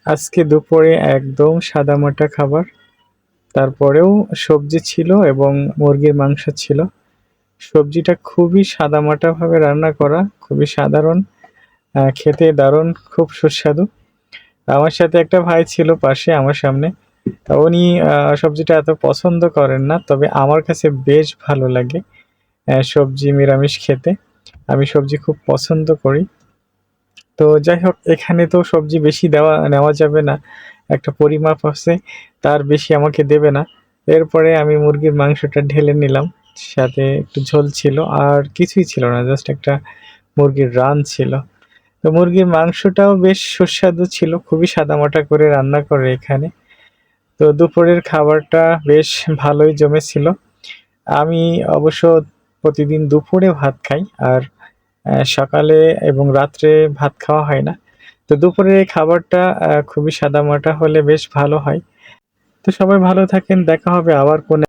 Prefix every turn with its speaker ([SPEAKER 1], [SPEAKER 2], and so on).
[SPEAKER 1] আজকে দুপুরে একদম সাদামাটা খাবার। তারপরেও সবজি ছিল এবং মুরগির মাংস ছিল। সবজিটা খুবই সাদামাটাভাবে রান্না করা, খুবই সাধারণ। খেতে দারুণ, খুব সুস্বাদু। আমার সাথে একটা ভাই ছিল পাশে আমার সামনে। উনি সবজিটা এত পছন্দ করেন না। তবে আমার কাছে বেশ ভালো লাগে সবজি নিরামিষ খেতে। আমি সবজি খুব পছন্দ করি। তো যাই হোক, এখানে তো সবজি বেশি নেওয়া যাবে না। একটা পরিমাপ আছে, তার বেশি আমাকে দেবে না। এরপরে আমি মুরগির মাংসটা ঢেলে নিলাম। সাথে একটু ঝোল ছিল, আর কিছুই ছিল না। জাস্ট একটা মুরগির রান ছিল। তো মুরগির মাংসটাও বেশ সুস্বাদু ছিল। খুবই সাদামাটা করে রান্না করে এখানে। তো দুপুরের খাবারটা বেশ ভালোই জমেছিল। আমি অবশ্য প্রতিদিন দুপুরে ভাত খাই। আর সকালে এবং রাত্রে ভাত খাওয়া হয় না। তো দুপুরের এই খাবারটা খুবই সাদামাটা হলে বেশ ভালো হয়। তো সবাই ভালো থাকেন। দেখা হবে আবার কোনো